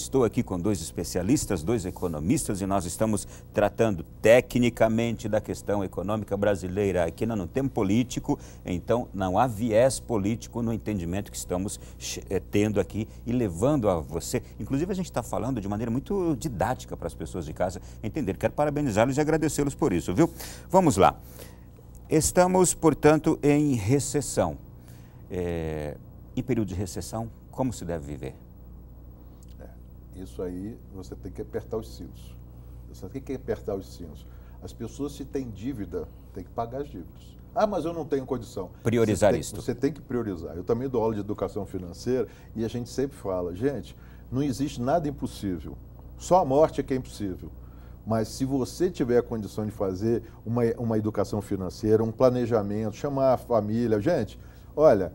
estou aqui com dois especialistas, dois economistas, e nós estamos tratando tecnicamente da questão econômica brasileira. Aqui não tem político, então não há viés político no entendimento que estamos tendo aqui e levando a você. Inclusive, a gente está falando de maneira muito didática para as pessoas de casa entender. Quero parabenizá-los e agradecê-los por isso, viu? Vamos lá. Estamos, portanto, em recessão. Em período de recessão, como se deve viver? Isso aí você tem que apertar os cintos. Você tem que apertar os cintos. As pessoas, se têm dívida, têm que pagar as dívidas. Ah, mas eu não tenho condição. Priorizar isso. Você tem que priorizar. Eu também dou aula de educação financeira e a gente sempre fala, gente, não existe nada impossível. Só a morte é que é impossível. Mas se você tiver a condição de fazer uma educação financeira, um planejamento, chamar a família, gente, olha,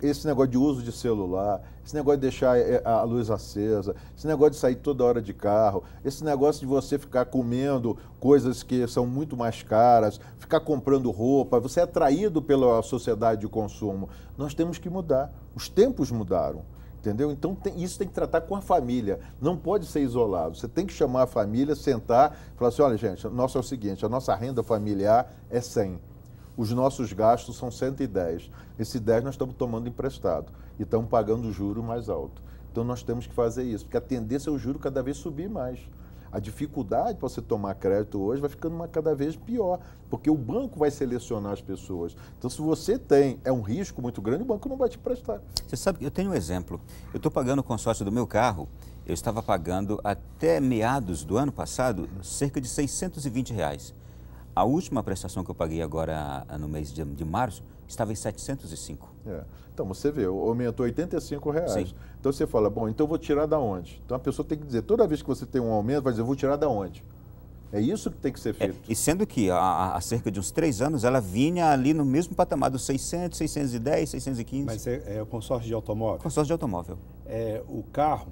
esse negócio de uso de celular, esse negócio de deixar a luz acesa, esse negócio de sair toda hora de carro, esse negócio de você ficar comendo coisas que são muito mais caras, ficar comprando roupa, você é atraído pela sociedade de consumo. Nós temos que mudar. Os tempos mudaram. Entendeu? Então, isso tem que tratar com a família, não pode ser isolado. Você tem que chamar a família, sentar e falar assim, olha, gente, nosso é o seguinte, a nossa renda familiar é 100, os nossos gastos são 110, esse 10 nós estamos tomando emprestado e estamos pagando o juro mais alto. Então, nós temos que fazer isso, porque a tendência é o juro cada vez subir mais. A dificuldade para você tomar crédito hoje vai ficando cada vez pior, porque o banco vai selecionar as pessoas. Então, se você é um risco muito grande, o banco não vai te prestar. Você sabe que eu tenho um exemplo. Eu estou pagando o consórcio do meu carro, eu estava pagando até meados do ano passado cerca de R$620. A última prestação que eu paguei agora no mês de março estava em 705. Então, você vê, aumentou R$85. Sim. Então, você fala, bom, então eu vou tirar da onde? Então, a pessoa tem que dizer, toda vez que você tem um aumento, vai dizer, eu vou tirar da onde? É isso que tem que ser feito. E sendo que há cerca de uns 3 anos, ela vinha ali no mesmo patamar dos 600, 610, 615. Mas é o consórcio de automóvel? Consórcio de automóvel. O carro,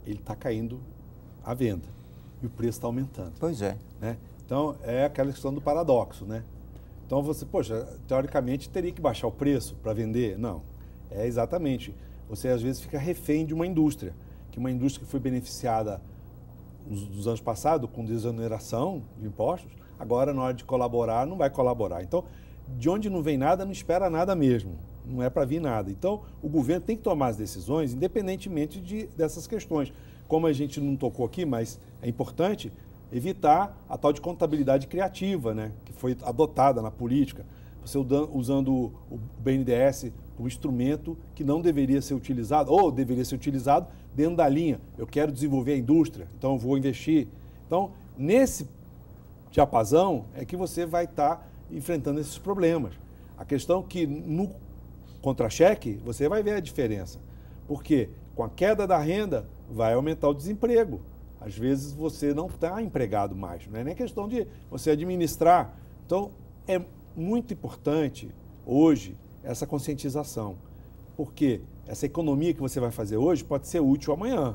ele está caindo à venda e o preço está aumentando. Pois é. Né? Então, é aquela questão do paradoxo, né? Então, você, poxa, teoricamente teria que baixar o preço para vender? Não. É exatamente. Você, às vezes, fica refém de uma indústria, que uma indústria que foi beneficiada nos anos passados com desoneração de impostos, agora, na hora de colaborar, não vai colaborar. Então, de onde não vem nada, não espera nada mesmo. Não é para vir nada. Então, o governo tem que tomar as decisões, independentemente dessas questões. Como a gente não tocou aqui, mas é importante evitar a tal de contabilidade criativa, né, que foi adotada na política. Você usando o BNDES como instrumento que não deveria ser utilizado, ou deveria ser utilizado dentro da linha. Eu quero desenvolver a indústria, então eu vou investir. Então, nesse diapasão é que você vai estar enfrentando esses problemas. A questão é que no contra-cheque você vai ver a diferença. Porque com a queda da renda vai aumentar o desemprego. Às vezes você não está empregado mais, não é nem questão de você administrar. Então, é muito importante hoje essa conscientização, porque essa economia que você vai fazer hoje pode ser útil amanhã.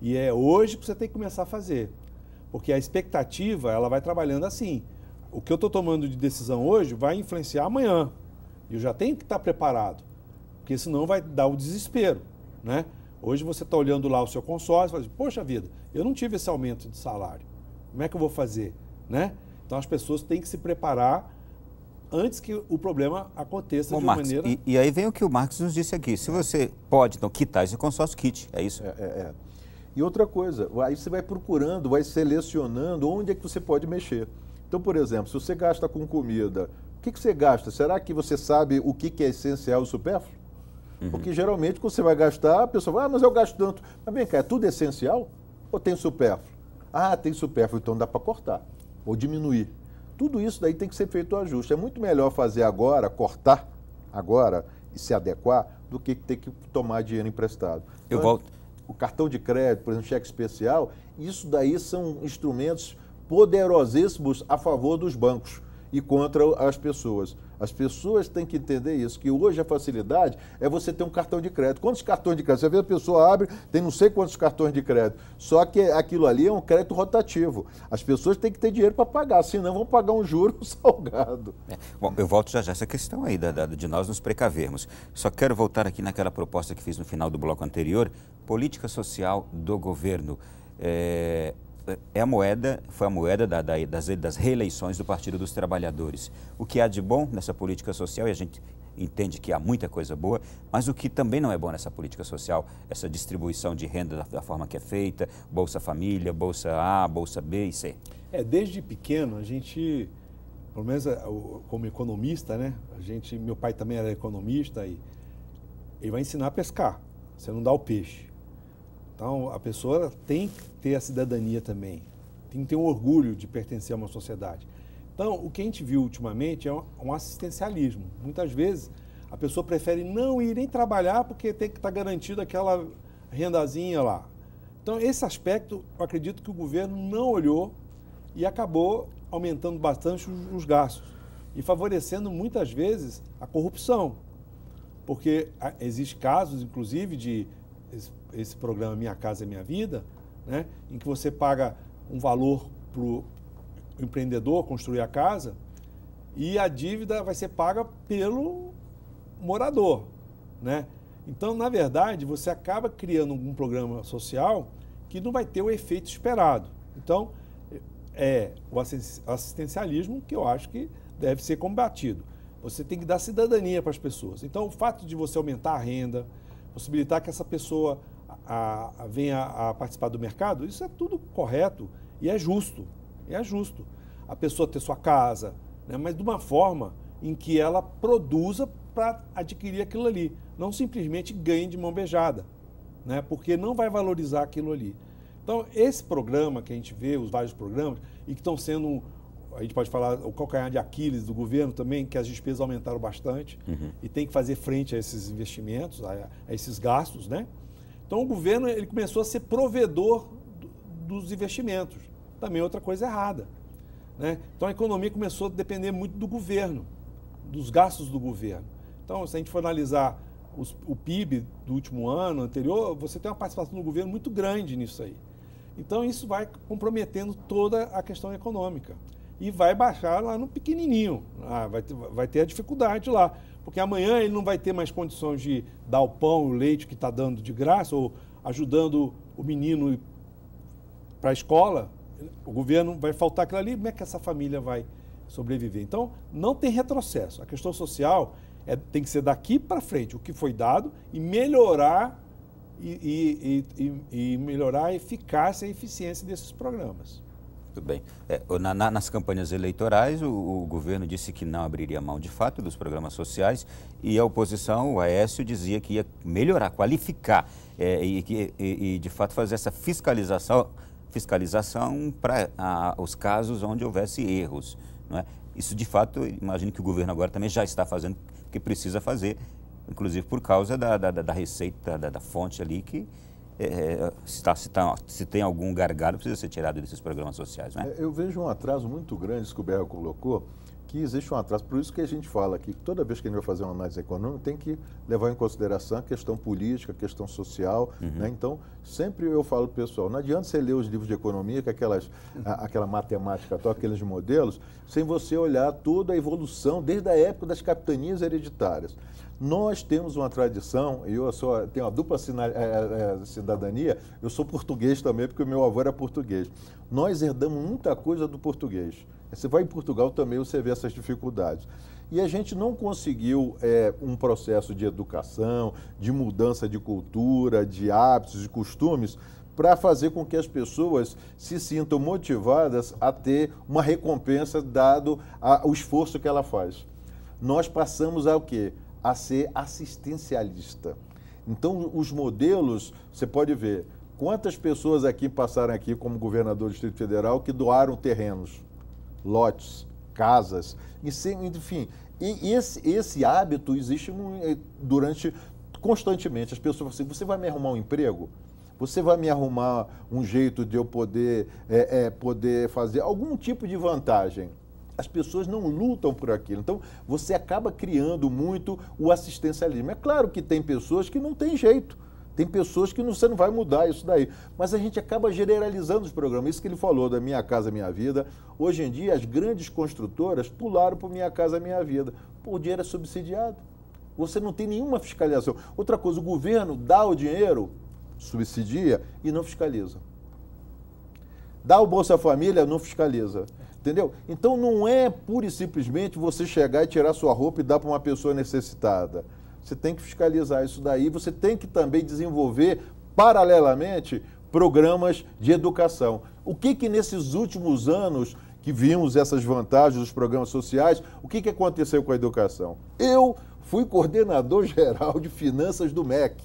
E é hoje que você tem que começar a fazer, porque a expectativa ela vai trabalhando assim. O que eu estou tomando de decisão hoje vai influenciar amanhã. E eu já tenho que estar preparado, porque senão vai dar o desespero, né? Hoje você está olhando lá o seu consórcio e fala assim, poxa vida, eu não tive esse aumento de salário. Como é que eu vou fazer? Né? Então as pessoas têm que se preparar antes que o problema aconteça de uma maneira... E aí vem o que o Marcos nos disse aqui. Se você pode, então, quitar esse consórcio, quite. É isso? E outra coisa, aí você vai procurando, vai selecionando onde é que você pode mexer. Então, por exemplo, se você gasta com comida, o que você gasta? Será que você sabe o que é essencial e supérfluo? Porque geralmente quando você vai gastar, a pessoa vai, mas eu gasto tanto. Mas vem cá, é tudo essencial ou tem supérfluo? Ah, tem supérfluo, então dá para cortar ou diminuir. Tudo isso daí tem que ser feito o ajuste. É muito melhor fazer agora, cortar agora e se adequar, do que ter que tomar dinheiro emprestado. Eu volto. O cartão de crédito, por exemplo, cheque especial, isso daí são instrumentos poderosíssimos a favor dos bancos e contra as pessoas. As pessoas têm que entender isso, que hoje a facilidade é você ter um cartão de crédito. Quantos cartões de crédito? Você vê a pessoa abre, tem não sei quantos cartões de crédito. Só que aquilo ali é um crédito rotativo. As pessoas têm que ter dinheiro para pagar, senão vão pagar um juro salgado. Bom, eu volto já a essa questão aí de nós nos precavermos. Só quero voltar aqui naquela proposta que fiz no final do bloco anterior, política social do governo. Foi a moeda das reeleições do Partido dos Trabalhadores. O que há de bom nessa política social, e a gente entende que há muita coisa boa, mas o que também não é bom nessa política social, essa distribuição de renda da forma que é feita, Bolsa Família, Bolsa A, Bolsa B e C. Desde pequeno, a gente, pelo menos como economista, né? Meu pai também era economista e ele vai ensinar a pescar, você não dá o peixe. Então, a pessoa tem que ter a cidadania também, tem que ter um orgulho de pertencer a uma sociedade. Então, o que a gente viu ultimamente é um assistencialismo. Muitas vezes, a pessoa prefere não ir nem trabalhar porque tem que estar garantido aquela rendazinha lá. Então, esse aspecto, eu acredito que o governo não olhou e acabou aumentando bastante os gastos e favorecendo, muitas vezes, a corrupção. Porque existem casos, inclusive, de esse programa Minha Casa Minha Vida, né, em que você paga um valor para o empreendedor construir a casa e a dívida vai ser paga pelo morador, né? Então, na verdade, você acaba criando um programa social que não vai ter o efeito esperado. Então, o assistencialismo que eu acho que deve ser combatido. Você tem que dar cidadania para as pessoas. Então, o fato de você aumentar a renda, possibilitar que essa pessoa venha a participar do mercado, isso é tudo correto e é justo. A pessoa ter sua casa, né, mas de uma forma em que ela produza para adquirir aquilo ali. Não simplesmente ganhe de mão beijada, né, porque não vai valorizar aquilo ali. Então, esse programa que a gente vê, os vários programas, e que estão sendo, a gente pode falar, o calcanhar de Aquiles do governo também, que as despesas aumentaram bastante e tem que fazer frente a esses investimentos, a esses gastos, né? Então, o governo ele começou a ser provedor dos investimentos. Também outra coisa errada, né? Então, a economia começou a depender muito do governo, dos gastos do governo. Então, se a gente for analisar o PIB do último ano anterior, você tem uma participação do governo muito grande nisso aí. Então, isso vai comprometendo toda a questão econômica. E vai baixar lá no pequenininho. Vai ter a dificuldade lá. Porque amanhã ele não vai ter mais condições de dar o pão, o leite que está dando de graça, ou ajudando o menino para a escola. O governo vai faltar aquilo ali. Como é que essa família vai sobreviver? Então, não tem retrocesso. A questão social tem que ser daqui para frente, o que foi dado, e melhorar e melhorar a eficácia e a eficiência desses programas. Muito bem. Nas campanhas eleitorais, o governo disse que não abriria mão de fato dos programas sociais e a oposição, o Aécio, dizia que ia melhorar, qualificar e de fato fazer essa fiscalização para os casos onde houvesse erros, não é? Isso, de fato, imagino que o governo agora também já está fazendo o que precisa fazer, inclusive por causa da receita, da fonte ali que... se tem algum gargalo, precisa ser tirado desses programas sociais, né? Eu vejo um atraso muito grande, isso que o Berra colocou, que existe um atraso. Por isso que a gente fala que toda vez que a gente vai fazer uma análise econômica, tem que levar em consideração a questão política, a questão social, né? Então, sempre eu falo para o pessoal, não adianta você ler os livros de economia, que aquela matemática, aqueles modelos, sem você olhar toda a evolução, desde a época das capitanias hereditárias. Nós temos uma tradição, e eu tenho uma dupla cidadania, eu sou português também, porque o meu avô era português. Nós herdamos muita coisa do português. Você vai em Portugal também, você vê essas dificuldades. E a gente não conseguiu um processo de educação, de mudança de cultura, de hábitos, de costumes, para fazer com que as pessoas se sintam motivadas a ter uma recompensa dado o esforço que ela faz. Nós passamos a o quê? A ser assistencialista. Então, os modelos, você pode ver, quantas pessoas aqui passaram aqui como governador do Distrito Federal que doaram terrenos, lotes, casas, enfim. E esse hábito existe constantemente. As pessoas falam assim, você vai me arrumar um emprego? Você vai me arrumar um jeito de eu poder fazer algum tipo de vantagem? As pessoas não lutam por aquilo. Então, você acaba criando muito o assistencialismo. É claro que tem pessoas que não tem jeito. Tem pessoas que você não vai mudar isso daí. Mas a gente acaba generalizando os programas. Isso que ele falou da Minha Casa Minha Vida. Hoje em dia, as grandes construtoras pularam para o Minha Casa Minha Vida. Pô, o dinheiro é subsidiado. Você não tem nenhuma fiscalização. Outra coisa, o governo dá o dinheiro, subsidia e não fiscaliza. Dá o Bolsa Família, não fiscaliza. Entendeu? Então não é pura e simplesmente você chegar e tirar sua roupa e dar para uma pessoa necessitada. Você tem que fiscalizar isso daí, você tem que também desenvolver, paralelamente, programas de educação. O que nesses últimos anos que vimos essas vantagens dos programas sociais, o que aconteceu com a educação? Eu fui coordenador geral de finanças do MEC,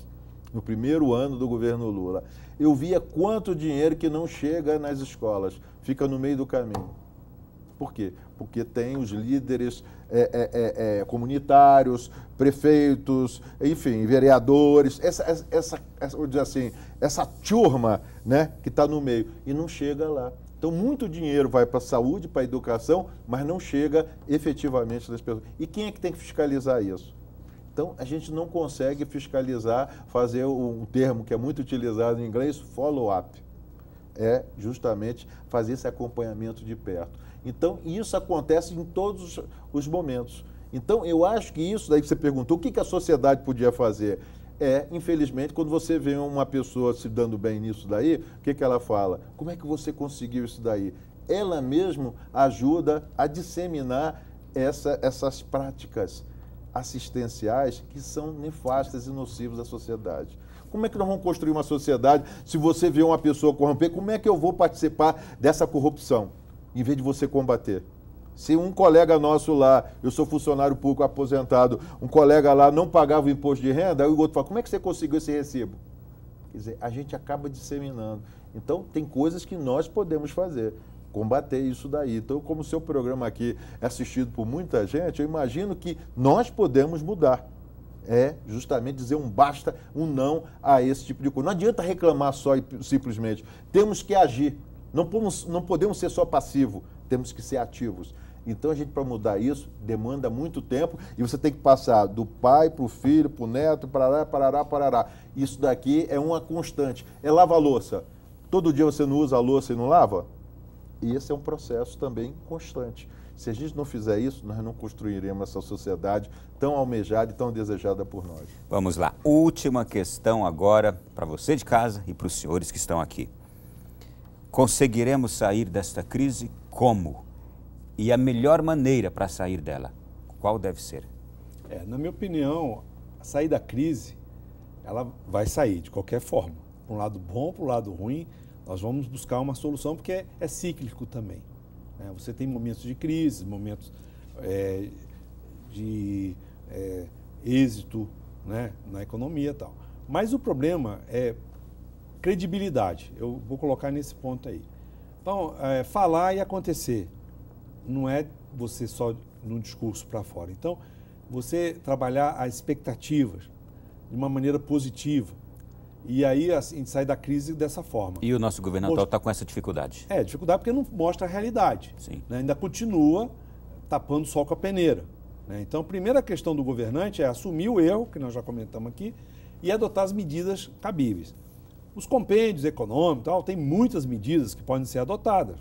no primeiro ano do governo Lula. Eu via quanto dinheiro que não chega nas escolas, fica no meio do caminho. Por quê? Porque tem os líderes comunitários, prefeitos, enfim, vereadores, vou dizer assim, essa turma, né, que está no meio e não chega lá. Então, muito dinheiro vai para a saúde, para a educação, mas não chega efetivamente nas pessoas. E quem é que tem que fiscalizar isso? Então, a gente não consegue fiscalizar, fazer um termo que é muito utilizado em inglês, follow-up. É justamente fazer esse acompanhamento de perto. Então, isso acontece em todos os momentos. Então, eu acho que isso, daí que você perguntou, o que a sociedade podia fazer? Infelizmente, quando você vê uma pessoa se dando bem nisso daí, o que ela fala? Como é que você conseguiu isso daí? Ela mesmo ajuda a disseminar essas práticas assistenciais que são nefastas e nocivas à sociedade. Como é que nós vamos construir uma sociedade se você vê uma pessoa corromper? Como é que eu vou participar dessa corrupção, em vez de você combater? Se um colega nosso lá, eu sou funcionário público aposentado, um colega lá não pagava o imposto de renda, aí o outro fala, como é que você conseguiu esse recibo? Quer dizer, a gente acaba disseminando. Então, tem coisas que nós podemos fazer, combater isso daí. Então, como o seu programa aqui é assistido por muita gente, eu imagino que nós podemos mudar. É justamente dizer um basta, um não a esse tipo de coisa. Não adianta reclamar só e simplesmente. Temos que agir. Não podemos ser só passivos, temos que ser ativos. Então, a gente, para mudar isso, demanda muito tempo e você tem que passar do pai para o filho, para o neto, parará. Isso daqui é uma constante. É lavar a louça. Todo dia você não usa a louça e não lava? E esse é um processo também constante. Se a gente não fizer isso, nós não construiremos essa sociedade tão almejada e tão desejada por nós. Vamos lá. Última questão agora para você de casa e para os senhores que estão aqui. Conseguiremos sair desta crise como? E a melhor maneira para sair dela, qual deve ser? Na minha opinião, a sair da crise, ela vai sair de qualquer forma. Para um lado bom, para um lado ruim, nós vamos buscar uma solução, porque é cíclico também. Você tem momentos de crise, momentos de êxito, né, na economia e tal. Mas o problema é credibilidade. Eu vou colocar nesse ponto aí. Então, falar e acontecer. Não é você só num discurso para fora. Então, você trabalhar as expectativas de uma maneira positiva. E aí a gente sai da crise dessa forma. E o nosso governo atual está com essa dificuldade? Dificuldade porque não mostra a realidade. Sim. Né? Ainda continua tapando o sol com a peneira. Né? Então, a primeira questão do governante é assumir o erro, que nós já comentamos aqui, e adotar as medidas cabíveis. Os compêndios econômicos, tal, tem muitas medidas que podem ser adotadas,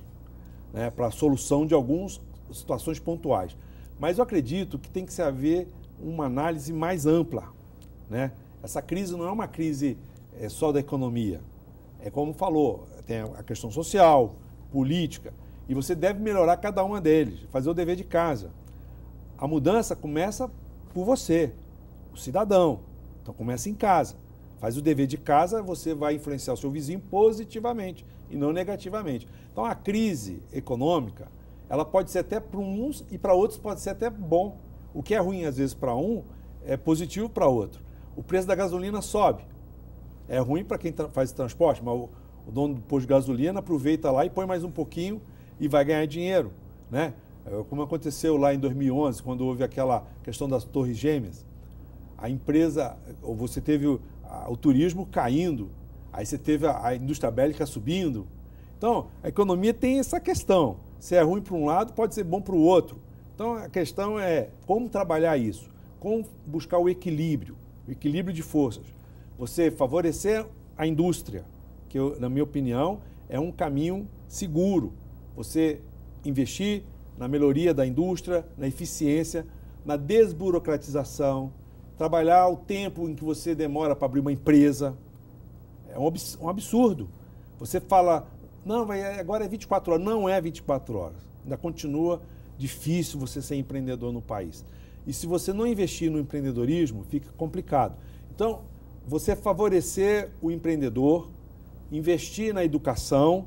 né, para a solução de algumas situações pontuais. Mas eu acredito que tem que haver uma análise mais ampla. Né? Essa crise não é uma crise só da economia. É como falou, tem a questão social, política, e você deve melhorar cada uma deles, fazer o dever de casa. A mudança começa por você, o cidadão. Então começa em casa. Faz o dever de casa, você vai influenciar o seu vizinho positivamente e não negativamente. Então a crise econômica, ela pode ser até para uns e para outros pode ser até bom. O que é ruim às vezes para um é positivo para outro. O preço da gasolina sobe. É ruim para quem faz transporte, mas o dono do posto de gasolina aproveita lá e põe mais um pouquinho e vai ganhar dinheiro, né? Como aconteceu lá em 2011, quando houve aquela questão das Torres Gêmeas. A empresa, você teve o turismo caindo, aí você teve a indústria bélica subindo. Então, a economia tem essa questão. Se é ruim para um lado, pode ser bom para o outro. Então, a questão é como trabalhar isso, como buscar o equilíbrio de forças. Você favorecer a indústria, que, na minha opinião, é um caminho seguro. Você investir na melhoria da indústria, na eficiência, na desburocratização, trabalhar o tempo em que você demora para abrir uma empresa. É um absurdo. Você fala, não, agora é 24 horas. Não é 24 horas. Ainda continua difícil você ser empreendedor no país. E se você não investir no empreendedorismo, fica complicado. Então, você favorecer o empreendedor, investir na educação,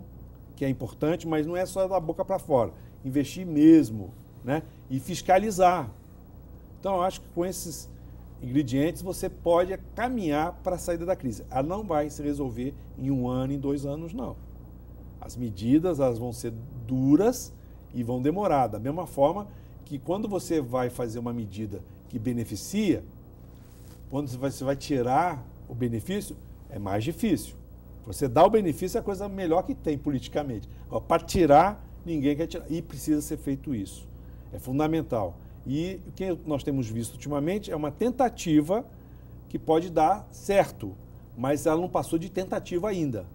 que é importante, mas não é só da boca para fora. Investir mesmo, né? E fiscalizar. Então, eu acho que com esses ingredientes você pode caminhar para a saída da crise. Ela não vai se resolver em 1 ano, em 2 anos, não. As medidas elas vão ser duras e vão demorar. Da mesma forma que quando você vai fazer uma medida que beneficia, quando você vai tirar o benefício, é mais difícil. Você dá o benefício é a coisa melhor que tem politicamente. Para tirar, ninguém quer tirar. E precisa ser feito isso. É fundamental. E o que nós temos visto ultimamente é uma tentativa que pode dar certo, mas ela não passou de tentativa ainda.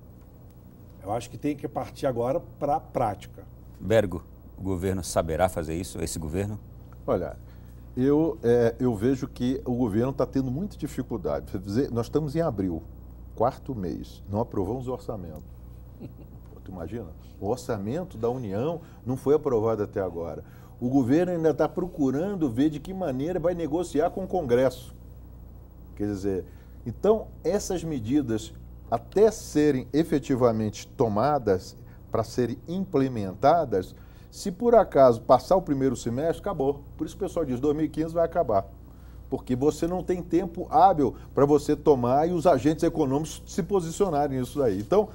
Eu acho que tem que partir agora para a prática. Bergo, o governo saberá fazer isso, esse governo? Olha, eu vejo que o governo está tendo muita dificuldade. Nós estamos em abril, 4º mês, não aprovamos o orçamento. Tu imagina? O orçamento da União não foi aprovado até agora. O governo ainda está procurando ver de que maneira vai negociar com o Congresso. Quer dizer, então essas medidas, até serem efetivamente tomadas, para serem implementadas, se por acaso passar o primeiro semestre, acabou. Por isso o pessoal diz, 2015 vai acabar. Porque você não tem tempo hábil para você tomar e os agentes econômicos se posicionarem nisso daí. Então,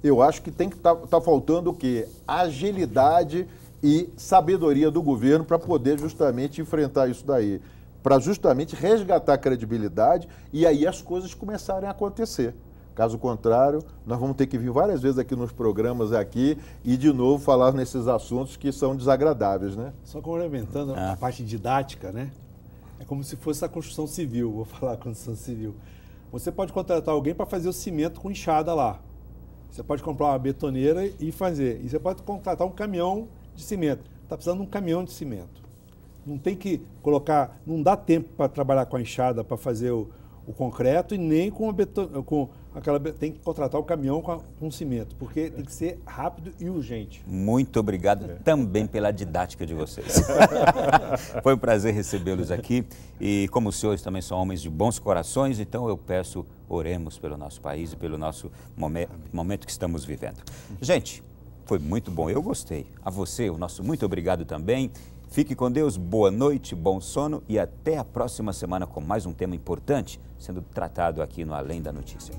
eu acho que tem que tá faltando o quê? Agilidade e sabedoria do governo para poder justamente enfrentar isso daí. Para justamente resgatar a credibilidade e aí as coisas começarem a acontecer. Caso contrário, nós vamos ter que vir várias vezes aqui nos programas aqui e de novo falar nesses assuntos que são desagradáveis, né? Só complementando a parte didática, né? É como se fosse a construção civil, vou falar a construção civil. Você pode contratar alguém para fazer o cimento com enxada lá. Você pode comprar uma betoneira e fazer. E você pode contratar um caminhão de cimento. Está precisando de um caminhão de cimento. Não tem que colocar, não dá tempo para trabalhar com a enxada para fazer o concreto e nem com aquela. Tem que contratar o caminhão com cimento, porque tem que ser rápido e urgente. Muito obrigado também pela didática de vocês. Foi um prazer recebê-los aqui e como os senhores também são homens de bons corações, então eu peço, oremos pelo nosso país e pelo nosso momento que estamos vivendo. Gente, foi muito bom, eu gostei. A você, o nosso muito obrigado também. Fique com Deus, boa noite, bom sono e até a próxima semana com mais um tema importante sendo tratado aqui no Além da Notícia.